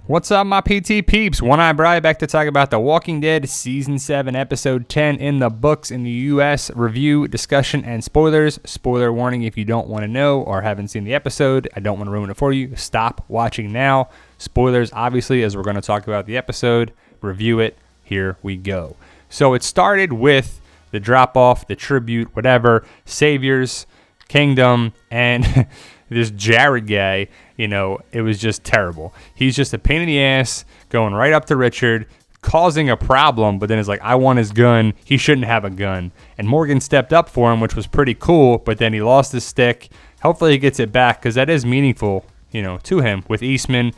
What's up, my PT peeps? One-Eye Bri back to talk about The Walking Dead Season 7, Episode 10 in the books in the U.S. Review, discussion, and spoilers. Spoiler warning if you don't want to know or haven't seen the episode. I don't want to ruin it for you. Stop watching now. Spoilers, obviously, as we're going to talk about the episode. Review it. Here we go. So it started with the drop-off, the tribute, whatever, Saviors, Kingdom, and this Jared guy. It was just terrible. He's just a pain in the ass, going right up to Richard, causing a problem, but then is like, I want his gun. He shouldn't have a gun. And Morgan stepped up for him, which was pretty cool, but then he lost his stick. Hopefully he gets it back, because that is meaningful, to him with Eastman.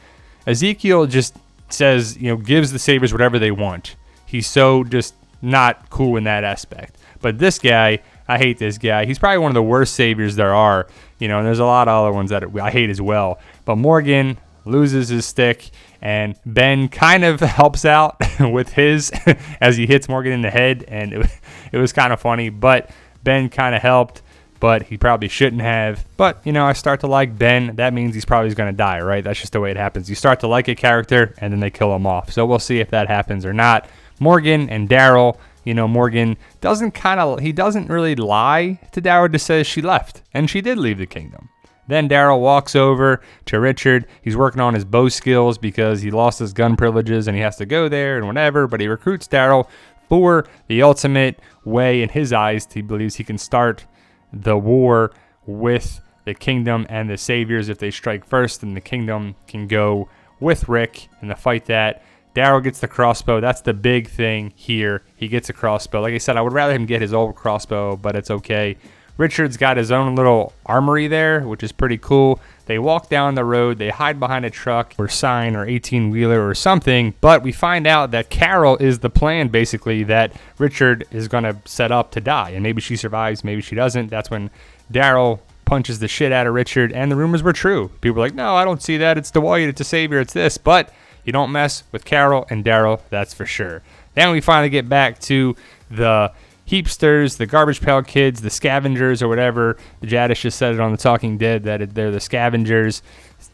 Ezekiel just says, gives the Saviors whatever they want. He's so just not cool in that aspect. But this guy, I hate this guy. He's probably one of the worst Saviors there are. And there's a lot of other ones that I hate as well. But Morgan loses his stick, and Ben kind of helps out with his as he hits Morgan in the head, and it was kind of funny. But Ben kind of helped, but he probably shouldn't have. But, I start to like Ben. That means he's probably going to die, right? That's just the way it happens. You start to like a character, and then they kill him off. So we'll see if that happens or not. Morgan and Daryl. Morgan he doesn't really lie to Daryl, just says she left, and she did leave the kingdom. Then Daryl walks over to Richard. He's working on his bow skills because he lost his gun privileges and he has to go there and whatever, but he recruits Daryl for the ultimate way in his eyes. He believes he can start the war with the kingdom and the Saviors. If they strike first, then the kingdom can go with Rick in the fight that. Daryl gets the crossbow. That's the big thing here. He gets a crossbow. Like I said, I would rather him get his old crossbow, but it's okay. Richard's got his own little armory there, which is pretty cool. They walk down the road. They hide behind a truck or sign or 18-wheeler or something, but we find out that Carol is the plan, basically, that Richard is going to set up to die. And maybe she survives, maybe she doesn't. That's when Daryl punches the shit out of Richard, and the rumors were true. People were like, no, I don't see that. It's Dwight. It's a Savior. It's this. But you don't mess with Carol and Daryl, that's for sure. Then we finally get back to the Heapsters, the Garbage Pail Kids, the Scavengers, or whatever. Jadis just said it on The Talking Dead that they're the Scavengers.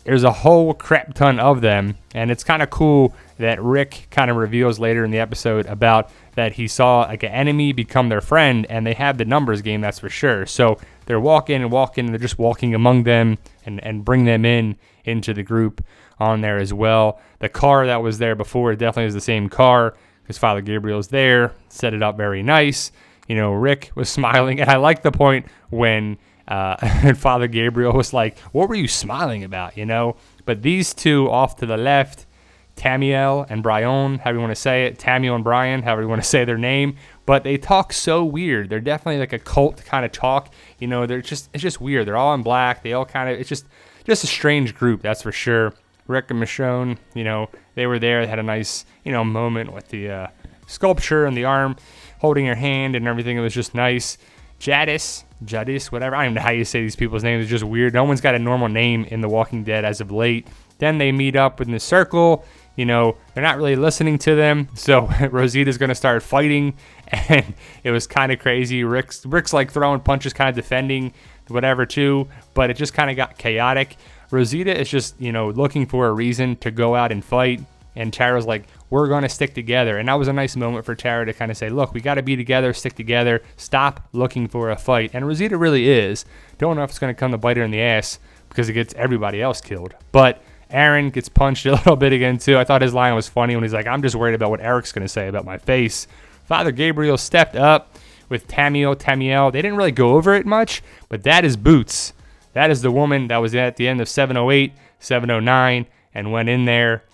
There's a whole crap ton of them, and it's kind of cool that Rick kind of reveals later in the episode about that he saw like an enemy become their friend, and they have the numbers game, that's for sure. So they're walking, and they're just walking among them and bring them into the group on there as well. The car that was there before definitely is the same car because Father Gabriel's there, set it up very nice. Rick was smiling, and I like the point when Father Gabriel was like, what were you smiling about, But these two off to the left, Tamiel and Brian, however you want to say it, Tamiel and Brian, however you want to say their name, but they talk so weird. They're definitely like a cult kind of talk, it's just weird. They're all in black. They all kind of, it's just a strange group, that's for sure. Rick and Michonne, they were there. They had a nice, moment with the sculpture and the arm holding her hand and everything. It was just nice. Jadis, whatever. I don't even know how you say these people's names. It's just weird. No one's got a normal name in The Walking Dead as of late. Then they meet up in the circle. They're not really listening to them. So Rosita's going to start fighting, and it was kind of crazy. Rick's like throwing punches, kind of defending whatever too, but it just kind of got chaotic. Rosita is just, looking for a reason to go out and fight. And Tara's like, we're going to stick together. And that was a nice moment for Tara to kind of say, look, we got to be together, stick together, stop looking for a fight. And Rosita really is. Don't know if it's going to come to bite her in the ass because it gets everybody else killed. But Aaron gets punched a little bit again, too. I thought his line was funny when he's like, I'm just worried about what Eric's going to say about my face. Father Gabriel stepped up with Tamiel. They didn't really go over it much, but that is Boots. That is the woman that was at the end of 708, 709, and went in there.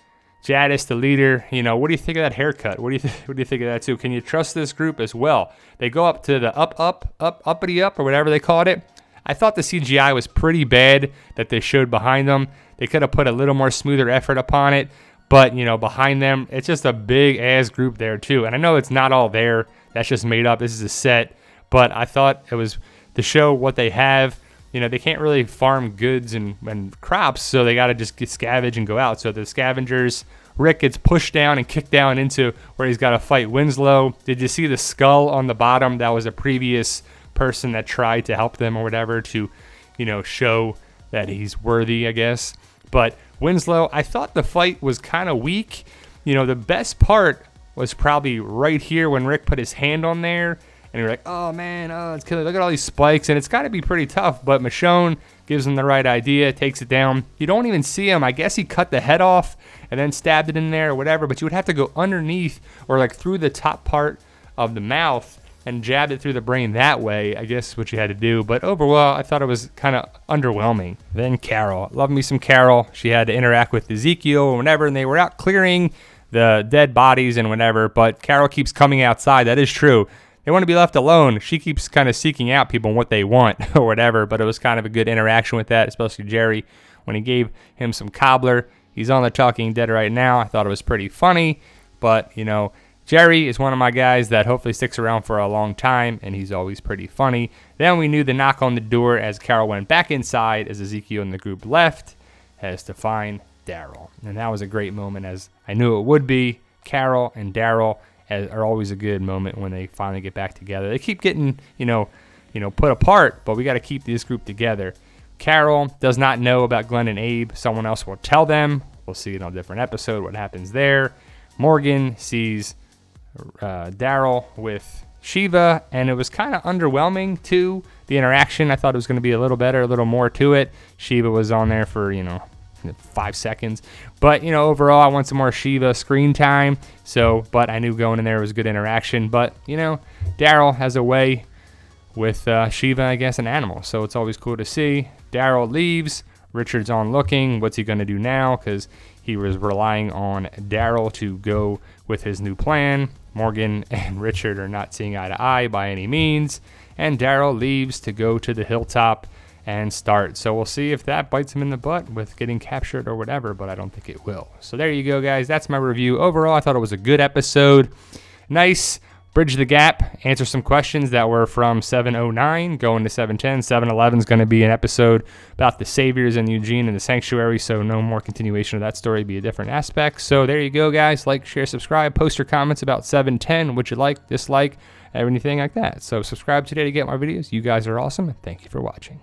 Jadis, the leader, what do you think of that haircut? What do you think of that too? Can you trust this group as well? They go up to the uppity up, or whatever they called it. I thought the CGI was pretty bad that they showed behind them. They could have put a little more smoother effort upon it, but behind them, it's just a big ass group there too. And I know it's not all there. That's just made up. This is a set, but I thought it was to show what they have. They can't really farm goods and crops, so they got to just scavenge and go out. So the scavengers, Rick gets pushed down and kicked down into where he's got to fight Winslow. Did you see the skull on the bottom? That was a previous person that tried to help them or whatever to, show that he's worthy, I guess. But Winslow, I thought the fight was kind of weak. You know, the best part was probably right here when Rick put his hand on there. And you're like, oh, man, it's killing. Look at all these spikes. And it's got to be pretty tough. But Michonne gives him the right idea, takes it down. You don't even see him. I guess he cut the head off and then stabbed it in there or whatever. But you would have to go underneath or like through the top part of the mouth and jabbed it through the brain that way. I guess what you had to do. But overall, I thought it was kind of underwhelming. Then Carol. Love me some Carol. She had to interact with Ezekiel or whatever. And they were out clearing the dead bodies and whatever. But Carol keeps coming outside. That is true. They want to be left alone. She keeps kind of seeking out people and what they want or whatever, but it was kind of a good interaction with that, especially Jerry when he gave him some cobbler. He's on the Talking Dead right now. I thought it was pretty funny, but, you know, Jerry is one of my guys that hopefully sticks around for a long time, and he's always pretty funny. Then we knew the knock on the door as Carol went back inside as Ezekiel and the group left as to find Daryl. And that was a great moment, as I knew it would be. Carol and Daryl are always a good moment when they finally get back together. They keep getting, put apart, but we got to keep this group together. Carol does not know about Glenn and Abe. Someone else will tell them. We'll see in a different episode what happens there. Morgan sees Daryl with Shiva, and it was kind of underwhelming too. The interaction, I thought it was going to be a little better, a little more to it. Shiva was on there for 5 seconds, but overall I want some more Shiva screen time. But I knew going in there was good interaction. But Daryl has a way with Shiva, I guess, an animal, so it's always cool to see. Daryl leaves. Richard's on looking. What's he gonna do now? Because he was relying on Daryl to go with his new plan. Morgan and Richard are not seeing eye to eye by any means, and Daryl leaves to go to the hilltop and start. So we'll see if that bites him in the butt with getting captured or whatever, but I don't think it will. So there you go, guys. That's my review. Overall, I thought it was a good episode. Nice. Bridge the gap. Answer some questions that were from 709 going to 710. 711 is going to be an episode about the Saviors in Eugene and the Sanctuary, so no more continuation of that story. Be a different aspect. So there you go, guys. Like, share, subscribe. Post your comments about 710, what you like, dislike, anything like that. So subscribe today to get more videos. You guys are awesome, and thank you for watching.